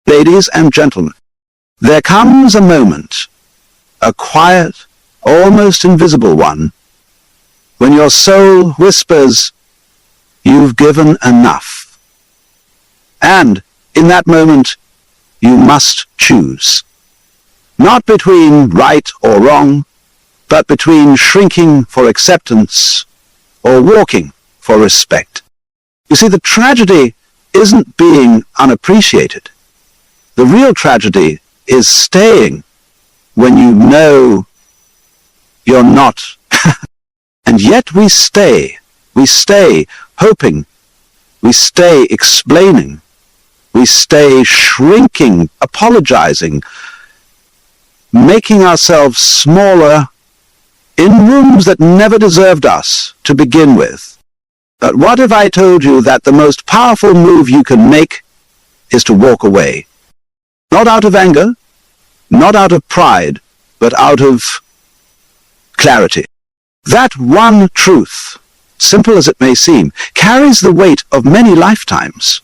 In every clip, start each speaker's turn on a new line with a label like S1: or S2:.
S1: Ladies and gentlemen, there comes a moment, a quiet, almost invisible one, when your soul whispers, "You've given enough." And in that moment, you must choose. Not between right or wrong, but between shrinking for acceptance or walking for respect. You see, the tragedy isn't being unappreciated. The real tragedy is staying when you know you're not. And yet we stay hoping, we stay explaining, we stay shrinking, apologizing, making ourselves smaller in rooms that never deserved us to begin with. But what if I told you that the most powerful move you can make is to walk away? Not out of anger, not out of pride, but out of clarity. That one truth, simple as it may seem, carries the weight of many lifetimes.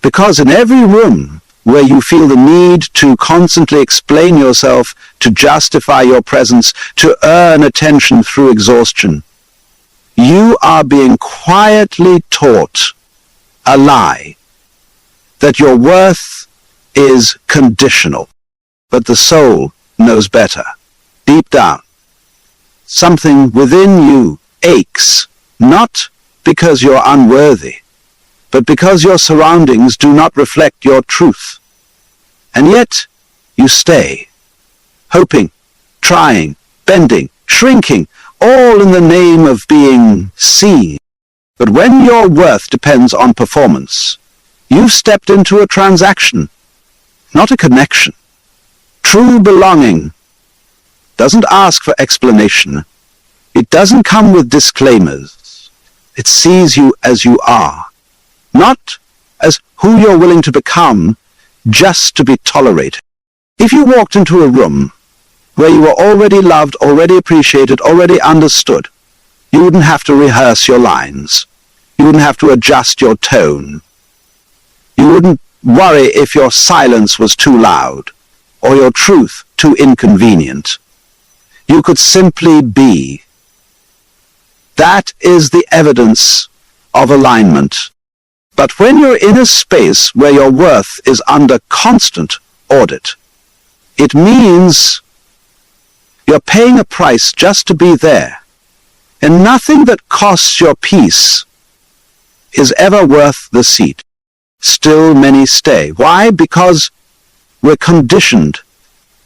S1: Because in every room where you feel the need to constantly explain yourself, to justify your presence, to earn attention through exhaustion, you are being quietly taught a lie that your worth is conditional. But the soul knows better. Deep down, something within you aches, not because you're unworthy, but because your surroundings do not reflect your truth. And yet, you stay, hoping, trying, bending, shrinking, all in the name of being seen. But when your worth depends on performance, you've stepped into a transaction, not a connection. True belonging doesn't ask for explanation. It doesn't come with disclaimers. It sees you as you are, not as who you're willing to become just to be tolerated. If you walked into a room where you were already loved, already appreciated, already understood, you wouldn't have to rehearse your lines. You wouldn't have to adjust your tone. You wouldn't worry if your silence was too loud or your truth too inconvenient. You could simply be. That is the evidence of alignment. But when you're in a space where your worth is under constant audit, it means you're paying a price just to be there. And nothing that costs your peace is ever worth the seat. Still many stay. Why? Because we're conditioned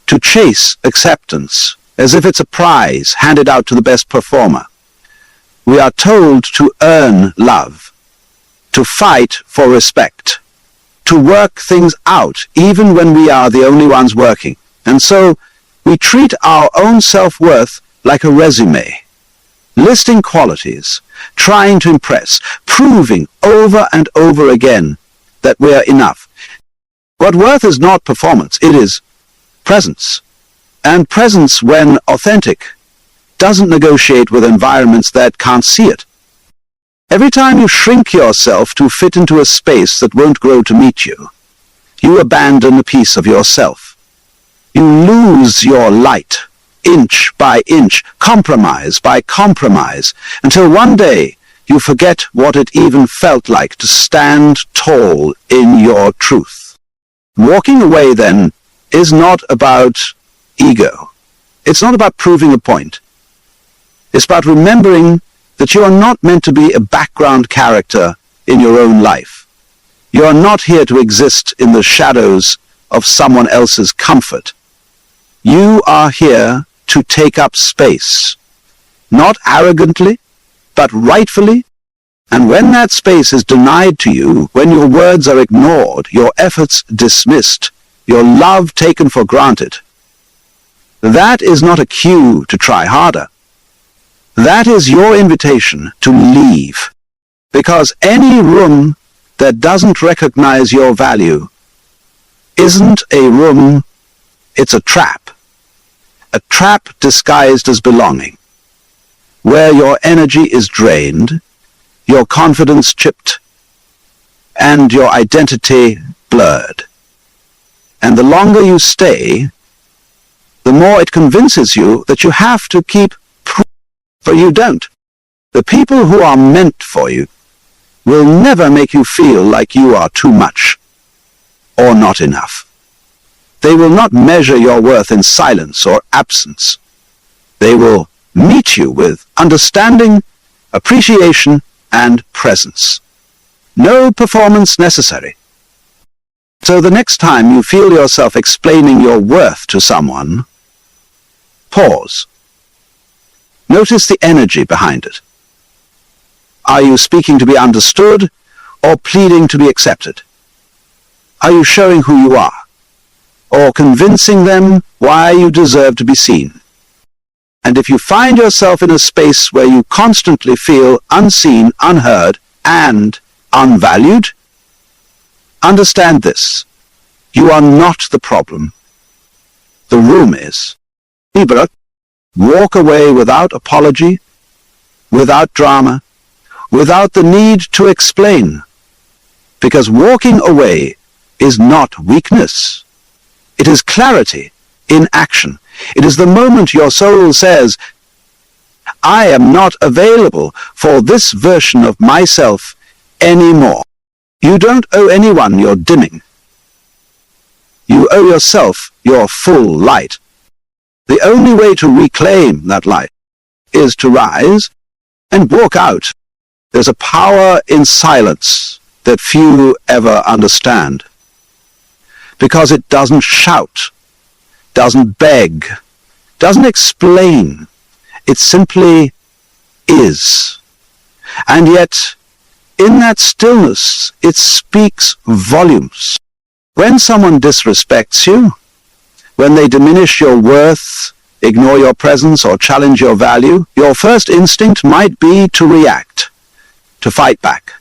S1: to chase acceptance as if it's a prize handed out to the best performer. We are told to earn love, to fight for respect, to work things out even when we are the only ones working. And so we treat our own self-worth like a resume, listing qualities, trying to impress, proving over and over again that we are enough. But worth is not performance, it is presence. And presence, when authentic, doesn't negotiate with environments that can't see it. Every time you shrink yourself to fit into a space that won't grow to meet you, you abandon a piece of yourself. You lose your light, inch by inch, compromise by compromise, until one day you forget what it even felt like to stand tall in your truth. Walking away, then, is not about ego. It's not about proving a point. It's about remembering that you are not meant to be a background character in your own life. You are not here to exist in the shadows of someone else's comfort. You are here to take up space, not arrogantly, but rightfully. And when that space is denied to you, when your words are ignored, your efforts dismissed, your love taken for granted, that is not a cue to try harder. That is your invitation to leave. Because any room that doesn't recognize your value isn't a room, it's a trap. A trap disguised as belonging, where your energy is drained, your confidence chipped, and your identity blurred. And the longer you stay, the more it convinces you that you have to keep for you don't. The people who are meant for you will never make you feel like you are too much or not enough. They will not measure your worth in silence or absence. They will meet you with understanding, appreciation, and presence. No performance necessary. So the next time you feel yourself explaining your worth to someone, pause. Notice the energy behind it. Are you speaking to be understood or pleading to be accepted? Are you showing who you are or convincing them why you deserve to be seen? And if you find yourself in a space where you constantly feel unseen, unheard, and unvalued, understand this. You are not the problem. The room is. Walk away without apology, without drama, without the need to explain. Because walking away is not weakness. It is clarity in action. It is the moment your soul says, I am not available for this version of myself anymore. You don't owe anyone your dimming. You owe yourself your full light. The only way to reclaim that light is to rise and walk out. There's a power in silence that few ever understand. Because it doesn't shout, doesn't beg, doesn't explain. It simply is. And yet, in that stillness, it speaks volumes. When someone disrespects you, when they diminish your worth, ignore your presence, or challenge your value, your first instinct might be to react, to fight back,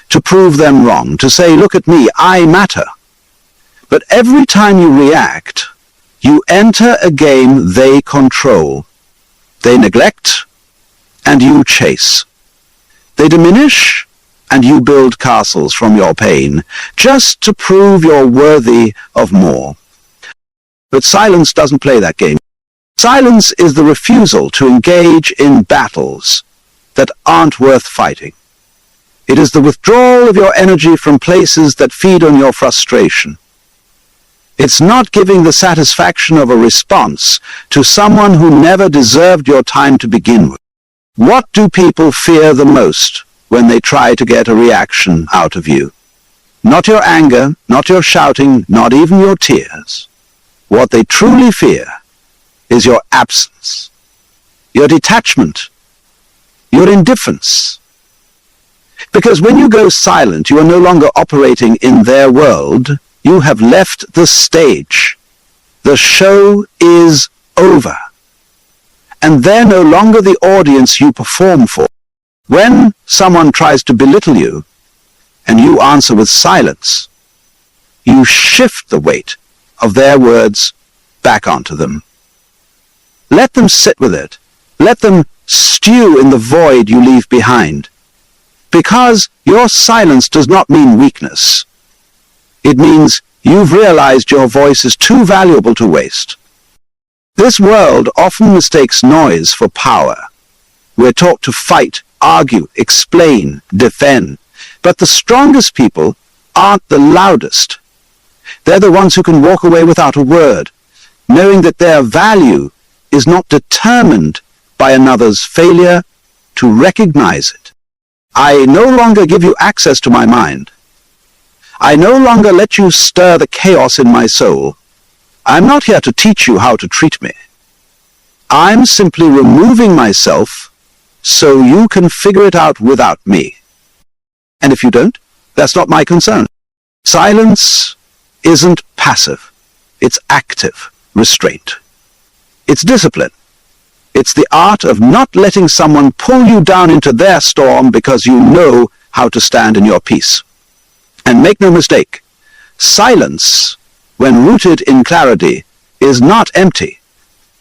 S1: to prove them wrong, to say, look at me, I matter. But every time you react, you enter a game they control. They neglect, and you chase. They diminish, and you build castles from your pain, just to prove you're worthy of more. But silence doesn't play that game. Silence is the refusal to engage in battles that aren't worth fighting. It is the withdrawal of your energy from places that feed on your frustration. It's not giving the satisfaction of a response to someone who never deserved your time to begin with. What do people fear the most when they try to get a reaction out of you? Not your anger, not your shouting, not even your tears. What they truly fear is your absence, your detachment, your indifference. Because when you go silent, you are no longer operating in their world. You have left the stage. The show is over. And they're no longer the audience you perform for. When someone tries to belittle you, and you answer with silence, you shift the weight of their words back onto them. Let them sit with it. Let them stew in the void you leave behind. Because your silence does not mean weakness. It means you've realized your voice is too valuable to waste. This world often mistakes noise for power. We're taught to fight, argue, explain, defend. But the strongest people aren't the loudest. They're the ones who can walk away without a word, knowing that their value is not determined by another's failure to recognize it. I no longer give you access to my mind. I no longer let you stir the chaos in my soul. I'm not here to teach you how to treat me. I'm simply removing myself so you can figure it out without me. And if you don't, that's not my concern. Silence isn't passive. It's active restraint. It's discipline. It's the art of not letting someone pull you down into their storm because you know how to stand in your peace. And make no mistake, silence, when rooted in clarity, is not empty.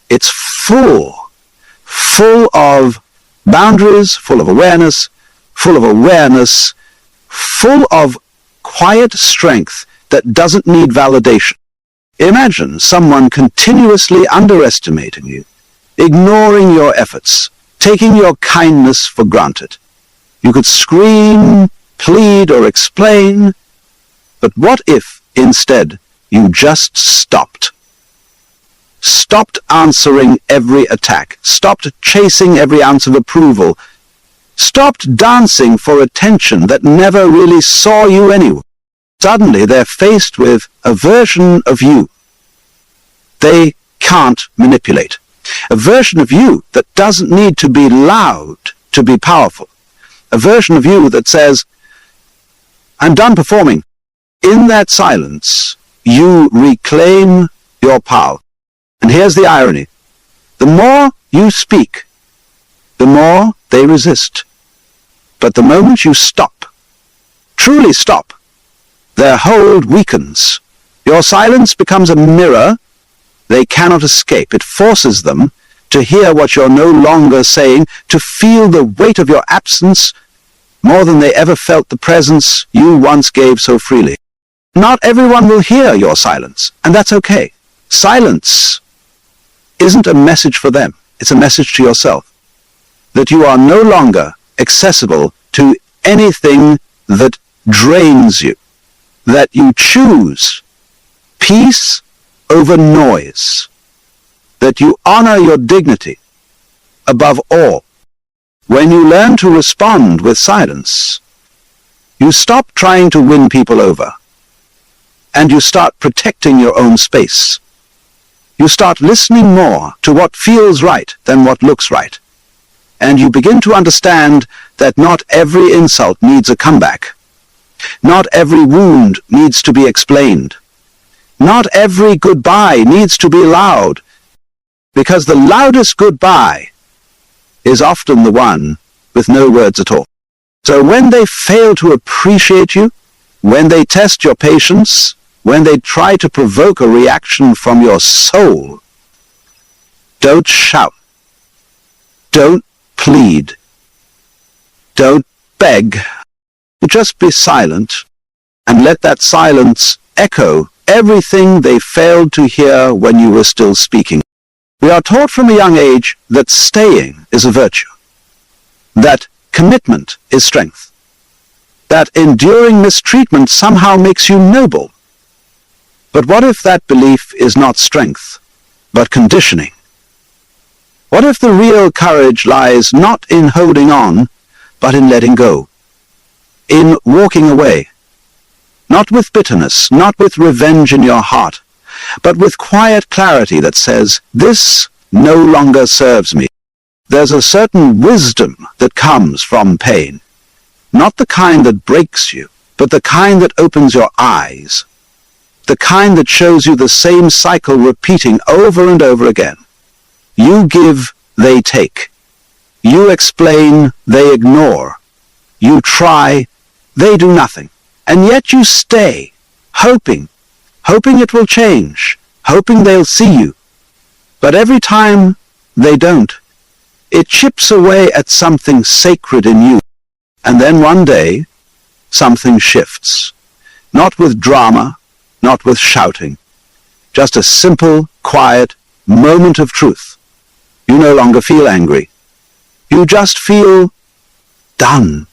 S1: It's full of boundaries, full of awareness, full of quiet strength that doesn't need validation. Imagine someone continuously underestimating you, ignoring your efforts, taking your kindness for granted. You could scream, plead, or explain, but what if, instead, you just stopped? Stopped answering every attack, stopped chasing every ounce of approval, stopped dancing for attention that never really saw you anyway. Suddenly they're faced with a version of you they can't manipulate. A version of you that doesn't need to be loud to be powerful. A version of you that says, I'm done performing. In that silence, you reclaim your power. And here's the irony. The more you speak, the more they resist. But the moment you stop, truly stop, their hold weakens. Your silence becomes a mirror they cannot escape. It forces them to hear what you're no longer saying, to feel the weight of your absence more than they ever felt the presence you once gave so freely. Not everyone will hear your silence, and that's okay. Silence isn't a message for them. It's a message to yourself that you are no longer accessible to anything that drains you, that you choose peace over noise, that you honor your dignity above all. When you learn to respond with silence, you stop trying to win people over, and you start protecting your own space. You start listening more to what feels right than what looks right. And you begin to understand that not every insult needs a comeback. Not every wound needs to be explained. Not every goodbye needs to be loud, because the loudest goodbye is often the one with no words at all. So when they fail to appreciate you, when they test your patience, when they try to provoke a reaction from your soul, don't shout. Don't plead. Don't beg. Just be silent and let that silence echo everything they failed to hear when you were still speaking. We are taught from a young age that staying is a virtue, that commitment is strength, that enduring mistreatment somehow makes you noble. But what if that belief is not strength, but conditioning? What if the real courage lies not in holding on, but in letting go, in walking away? Not with bitterness, not with revenge in your heart, but with quiet clarity that says, this no longer serves me. There's a certain wisdom that comes from pain, not the kind that breaks you, but the kind that opens your eyes, the kind that shows you the same cycle repeating over and over again. You give, they take. You explain, they ignore. You try, they do nothing. And yet you stay, hoping it will change, hoping they'll see you. But every time they don't, it chips away at something sacred in you. And then one day, something shifts. Not with drama, not with shouting. Just a simple, quiet moment of truth. You no longer feel angry. You just feel done.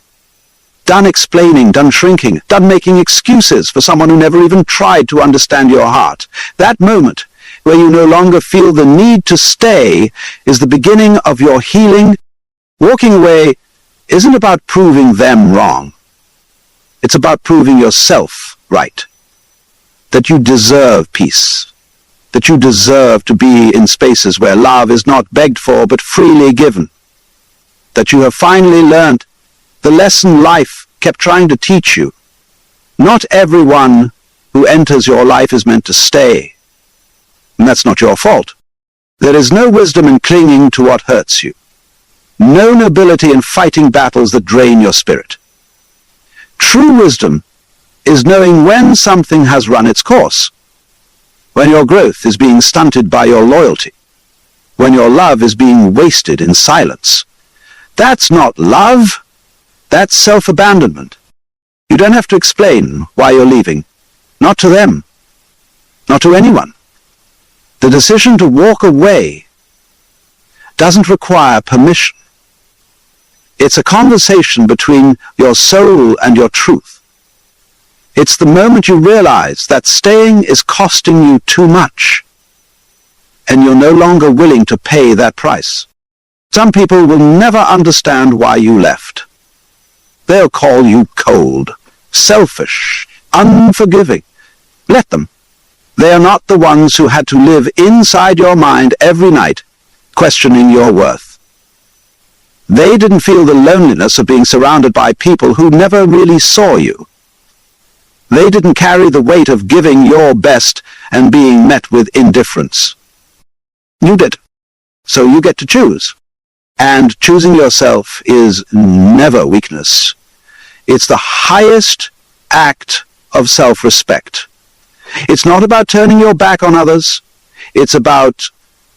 S1: Done explaining, done shrinking, done making excuses for someone who never even tried to understand your heart. That moment where you no longer feel the need to stay is the beginning of your healing. Walking away isn't about proving them wrong. It's about proving yourself right. That you deserve peace. That you deserve to be in spaces where love is not begged for but freely given. That you have finally learned the lesson life kept trying to teach you. Not everyone who enters your life is meant to stay. And that's not your fault. There is no wisdom in clinging to what hurts you. No nobility in fighting battles that drain your spirit. True wisdom is knowing when something has run its course. When your growth is being stunted by your loyalty. When your love is being wasted in silence. That's not love. That's self-abandonment. You don't have to explain why you're leaving. not to them, not to anyone. The decision to walk away doesn't require permission. It's a conversation between your soul and your truth. It's the moment you realize that staying is costing you too much, and you're no longer willing to pay that price. Some people will never understand why you left. They'll call you cold, selfish, unforgiving. Let them. They are not the ones who had to live inside your mind every night, questioning your worth. They didn't feel the loneliness of being surrounded by people who never really saw you. They didn't carry the weight of giving your best and being met with indifference. You did. So you get to choose. And choosing yourself is never weakness. It's the highest act of self-respect. It's not about turning your back on others. It's about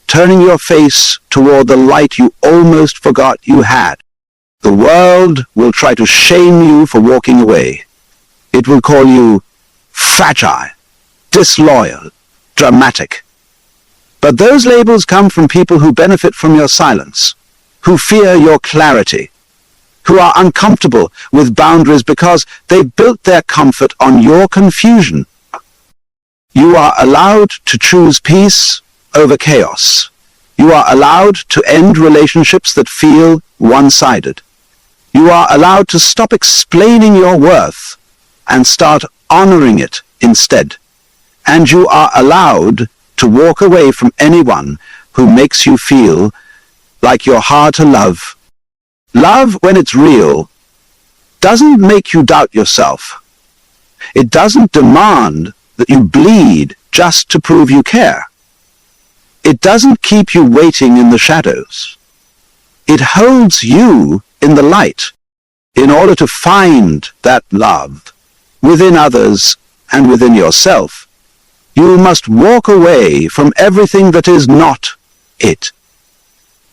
S1: turning your face toward the light you almost forgot you had. The world will try to shame you for walking away. It will call you fragile, disloyal, dramatic. But those labels come from people who benefit from your silence, who fear your clarity, who are uncomfortable with boundaries because they built their comfort on your confusion. You are allowed to choose peace over chaos. You are allowed to end relationships that feel one-sided. You are allowed to stop explaining your worth and start honoring it instead. And you are allowed to walk away from anyone who makes you feel like you're hard to love. Love, when it's real, doesn't make you doubt yourself. It doesn't demand that you bleed just to prove you care. It doesn't keep you waiting in the shadows. It holds you in the light in order to find that love within others and within yourself. You must walk away from everything that is not it.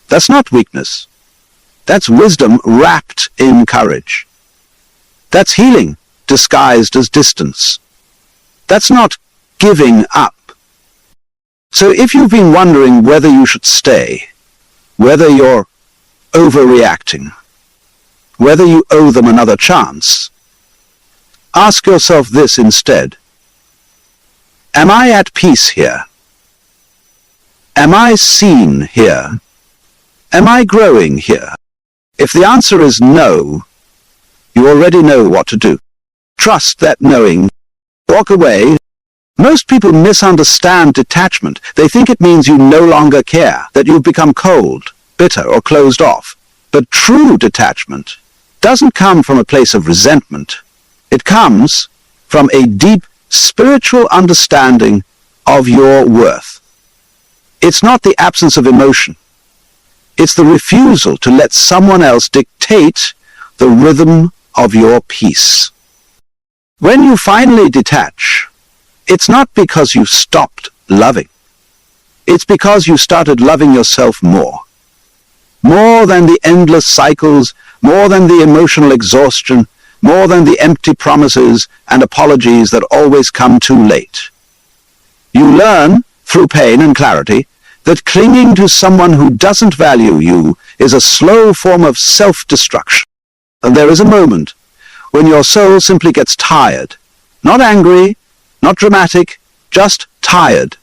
S1: That's not weakness. That's wisdom wrapped in courage. That's healing disguised as distance. That's not giving up. So if you've been wondering whether you should stay, whether you're overreacting, whether you owe them another chance, ask yourself this instead. Am I at peace here? Am I seen here? Am I growing here? If the answer is no, you already know what to do. Trust that knowing. Walk away. Most people misunderstand detachment. They think it means you no longer care, that you've become cold, bitter, or closed off. But true detachment doesn't come from a place of resentment. It comes from a deep spiritual understanding of your worth. It's not the absence of emotion. It's the refusal to let someone else dictate the rhythm of your peace. When you finally detach, it's not because you stopped loving. It's because you started loving yourself more. More than the endless cycles, more than the emotional exhaustion, more than the empty promises and apologies that always come too late. You learn, through pain and clarity, that clinging to someone who doesn't value you is a slow form of self-destruction. And there is a moment when your soul simply gets tired. Not angry, not dramatic, just tired.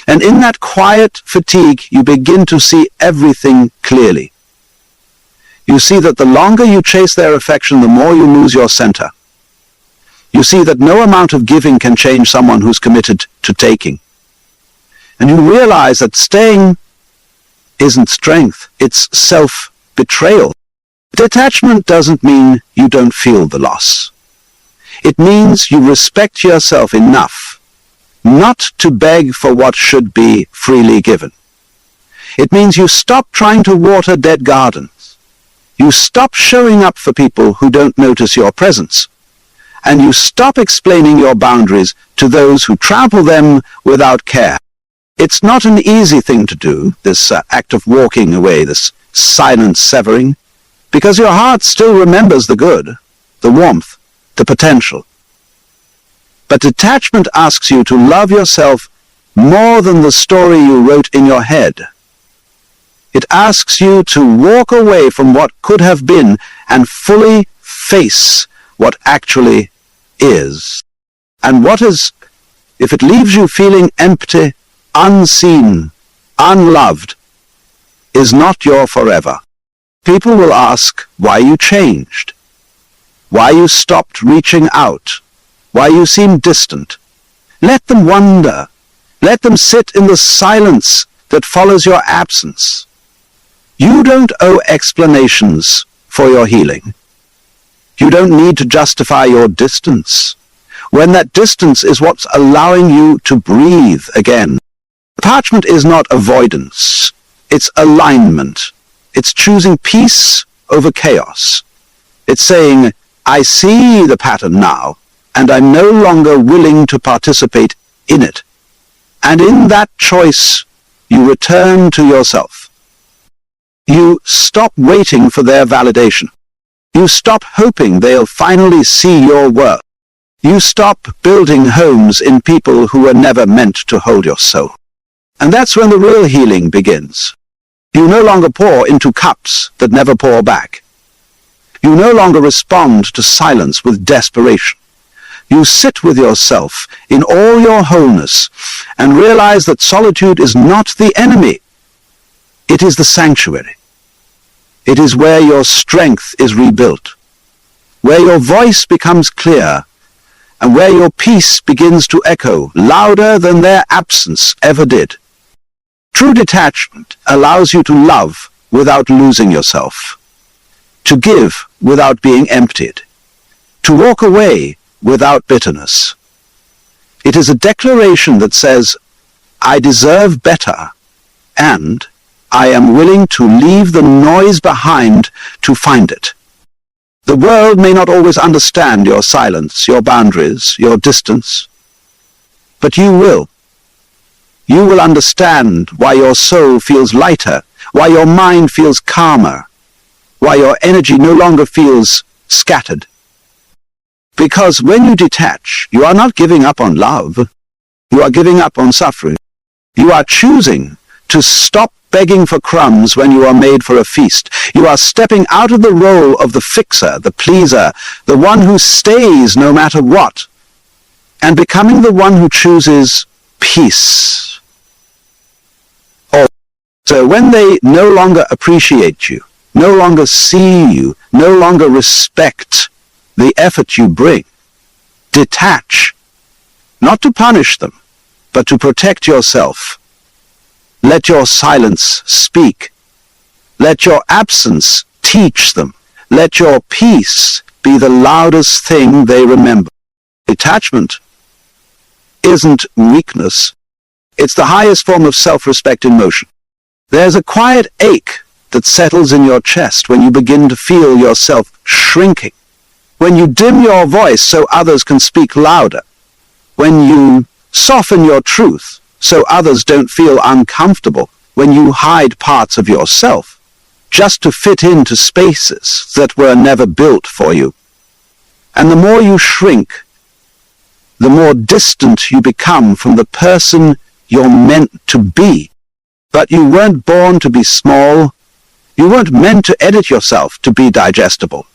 S1: And in that quiet fatigue, you begin to see everything clearly. You see that the longer you chase their affection, the more you lose your center. You see that no amount of giving can change someone who's committed to taking. And you realize that staying isn't strength, it's self-betrayal. Detachment doesn't mean you don't feel the loss. It means you respect yourself enough not to beg for what should be freely given. It means you stop trying to water dead gardens. You stop showing up for people who don't notice your presence. And you stop explaining your boundaries to those who trample them without care. It's not an easy thing to do, this act of walking away, this silent severing, because your heart still remembers the good, the warmth, the potential. But detachment asks you to love yourself more than the story you wrote in your head. It asks you to walk away from what could have been and fully face what actually is. And what is, if it leaves you feeling empty, unseen, unloved, is not your forever. People will ask why you changed, why you stopped reaching out, why you seem distant. Let them wonder. Let them sit in the silence that follows your absence. You don't owe explanations for your healing. You don't need to justify your distance, when that distance is what's allowing you to breathe again. Detachment is not avoidance. It's alignment. It's choosing peace over chaos. It's saying, I see the pattern now, and I'm no longer willing to participate in it. And in that choice, you return to yourself. You stop waiting for their validation. You stop hoping they'll finally see your work. You stop building homes in people who were never meant to hold your soul. And that's when the real healing begins. You no longer pour into cups that never pour back. You no longer respond to silence with desperation. You sit with yourself in all your wholeness and realize that solitude is not the enemy. It is the sanctuary. It is where your strength is rebuilt, where your voice becomes clear, and where your peace begins to echo louder than their absence ever did. True detachment allows you to love without losing yourself, to give without being emptied, to walk away without bitterness. It is a declaration that says, I deserve better, and I am willing to leave the noise behind to find it. The world may not always understand your silence, your boundaries, your distance, but you will. You will understand why your soul feels lighter, why your mind feels calmer, why your energy no longer feels scattered. Because when you detach, you are not giving up on love. You are giving up on suffering. You are choosing to stop begging for crumbs when you are made for a feast. You are stepping out of the role of the fixer, the pleaser, the one who stays no matter what, and becoming the one who chooses peace. So when they no longer appreciate you, no longer see you, no longer respect the effort you bring, detach, not to punish them, but to protect yourself. Let your silence speak. Let your absence teach them. Let your peace be the loudest thing they remember. Detachment isn't weakness. It's the highest form of self-respect in motion. There's a quiet ache that settles in your chest when you begin to feel yourself shrinking. When you dim your voice so others can speak louder. When you soften your truth so others don't feel uncomfortable. When you hide parts of yourself just to fit into spaces that were never built for you. And the more you shrink, the more distant you become from the person you're meant to be. But you weren't born to be small. You weren't meant to edit yourself to be digestible.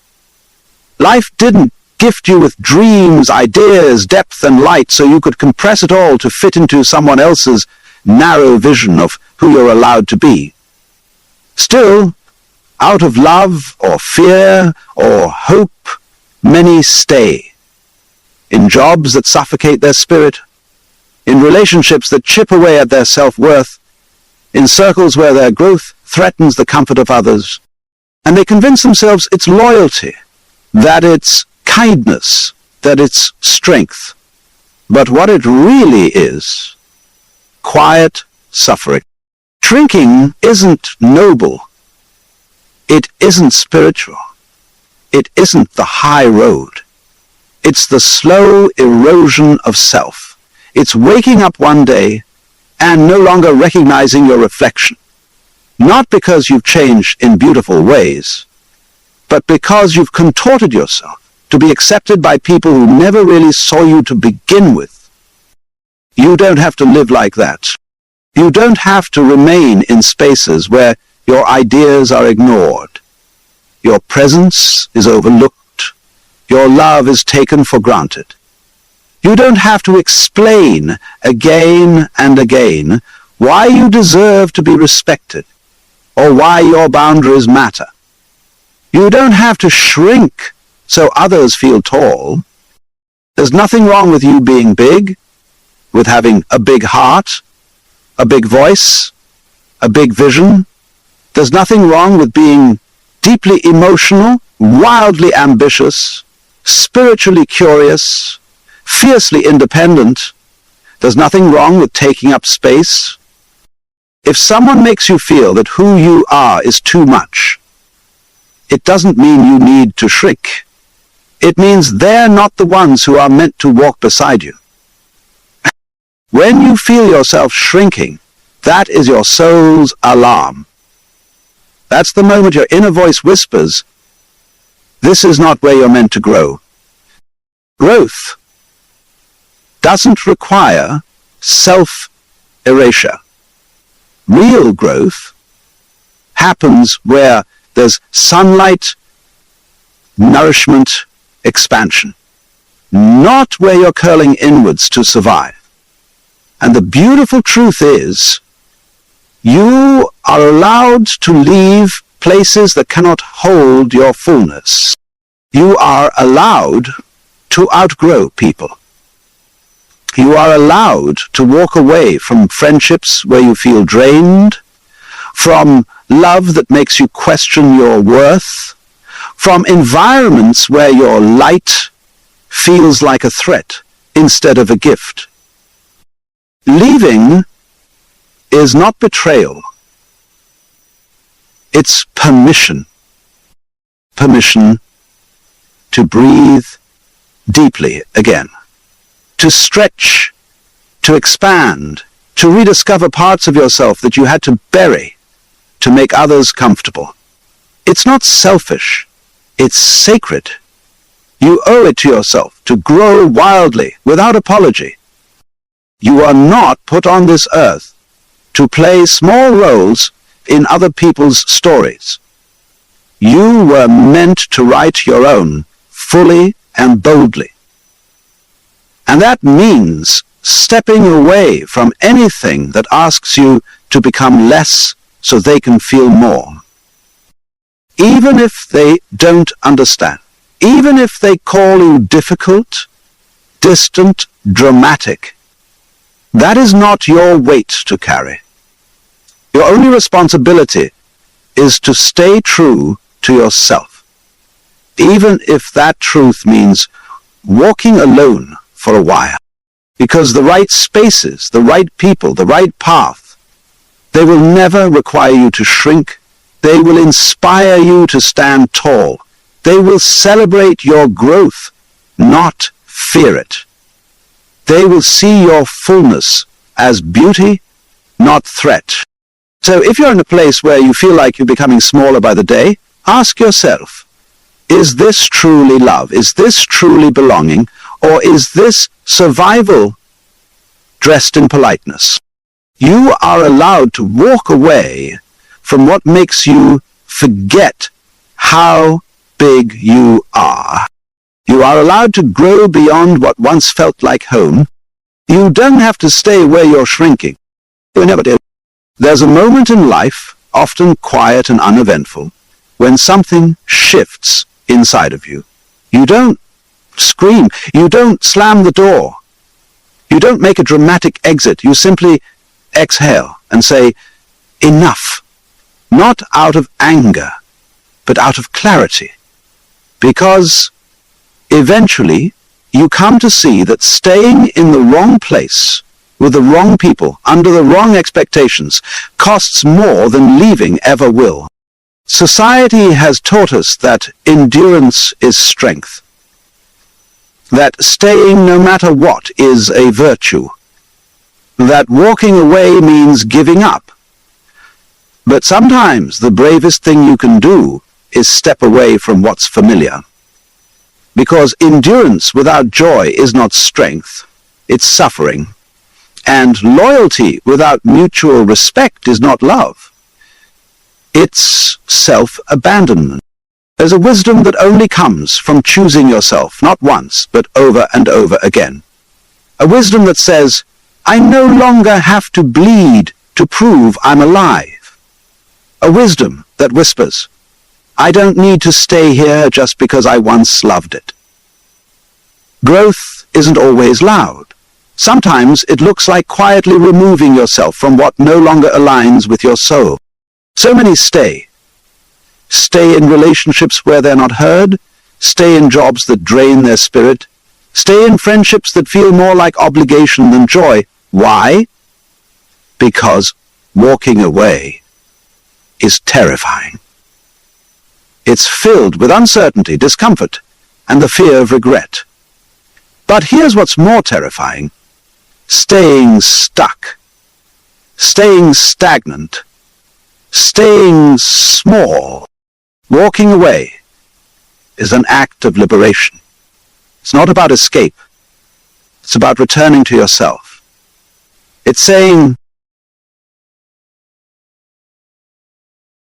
S1: Life didn't gift you with dreams, ideas, depth, and light so you could compress it all to fit into someone else's narrow vision of who you're allowed to be. Still, out of love or fear or hope, many stay. In jobs that suffocate their spirit, in relationships that chip away at their self-worth, in circles where their growth threatens the comfort of others, and they convince themselves it's loyalty, that it's kindness, that it's strength. But what it really is, quiet suffering. Shrinking isn't noble. It isn't spiritual. It isn't the high road. It's the slow erosion of self. It's waking up one day and no longer recognizing your reflection. Not because you've changed in beautiful ways, but because you've contorted yourself to be accepted by people who never really saw you to begin with. You don't have to live like that. You don't have to remain in spaces where your ideas are ignored. Your presence is overlooked. Your love is taken for granted. You don't have to explain again and again why you deserve to be respected or why your boundaries matter. You don't have to shrink so others feel tall. There's nothing wrong with you being big, with having a big heart, a big voice, a big vision. There's nothing wrong with being deeply emotional, wildly ambitious, spiritually curious, fiercely independent. There's nothing wrong with taking up space. If someone makes you feel that who you are is too much, it doesn't mean you need to shrink. It means they're not the ones who are meant to walk beside you. When you feel yourself shrinking, that is your soul's alarm. That's the moment your inner voice whispers, this is not where you're meant to grow. Growth doesn't require self-erasure. Real growth happens where there's sunlight, nourishment, expansion, not where you're curling inwards to survive. And the beautiful truth is, you are allowed to leave places that cannot hold your fullness. You are allowed to outgrow people. You are allowed to walk away from friendships where you feel drained, from love that makes you question your worth, from environments where your light feels like a threat instead of a gift. Leaving is not betrayal. It's permission. Permission to breathe deeply again, to stretch, to expand, to rediscover parts of yourself that you had to bury to make others comfortable. It's not selfish. It's sacred. You owe it to yourself to grow wildly without apology. You are not put on this earth to play small roles in other people's stories. You were meant to write your own, fully and boldly. And that means stepping away from anything that asks you to become less so they can feel more. Even if they don't understand, even if they call you difficult, distant, dramatic, that is not your weight to carry. Your only responsibility is to stay true to yourself, even if that truth means walking alone for a while. Because the right spaces, the right people, the right path, they will never require you to shrink. They will inspire you to stand tall. They will celebrate your growth, not fear it. They will see your fullness as beauty, not threat. So if you're in a place where you feel like you're becoming smaller by the day, ask yourself, is this truly love? Is this truly belonging? Or is this survival dressed in politeness? You are allowed to walk away from what makes you forget how big you are. You are allowed to grow beyond what once felt like home. You don't have to stay where you're shrinking. You never did. There's a moment in life, often quiet and uneventful, when something shifts inside of you. You don't scream. You don't slam the door. You don't make a dramatic exit. You simply exhale and say, enough. Not out of anger, but out of clarity. Because eventually you come to see that staying in the wrong place with the wrong people under the wrong expectations costs more than leaving ever will. Society has taught us that endurance is strength, that staying no matter what is a virtue, that walking away means giving up. But sometimes the bravest thing you can do is step away from what's familiar. because endurance without joy is not strength, it's suffering. And loyalty without mutual respect is not love. It's self-abandonment. There's a wisdom that only comes from choosing yourself, not once, but over and over again. A wisdom that says, I no longer have to bleed to prove I'm alive. A wisdom that whispers, I don't need to stay here just because I once loved it. Growth isn't always loud. Sometimes it looks like quietly removing yourself from what no longer aligns with your soul. So many stay. Stay in relationships where they're not heard, stay in jobs that drain their spirit, stay in friendships that feel more like obligation than joy. Why? Because walking away is terrifying. It's filled with uncertainty, discomfort, and the fear of regret. But here's what's more terrifying. Staying stuck, staying stagnant, staying small. Walking away is an act of liberation. It's not about escape. It's about returning to yourself. It's saying,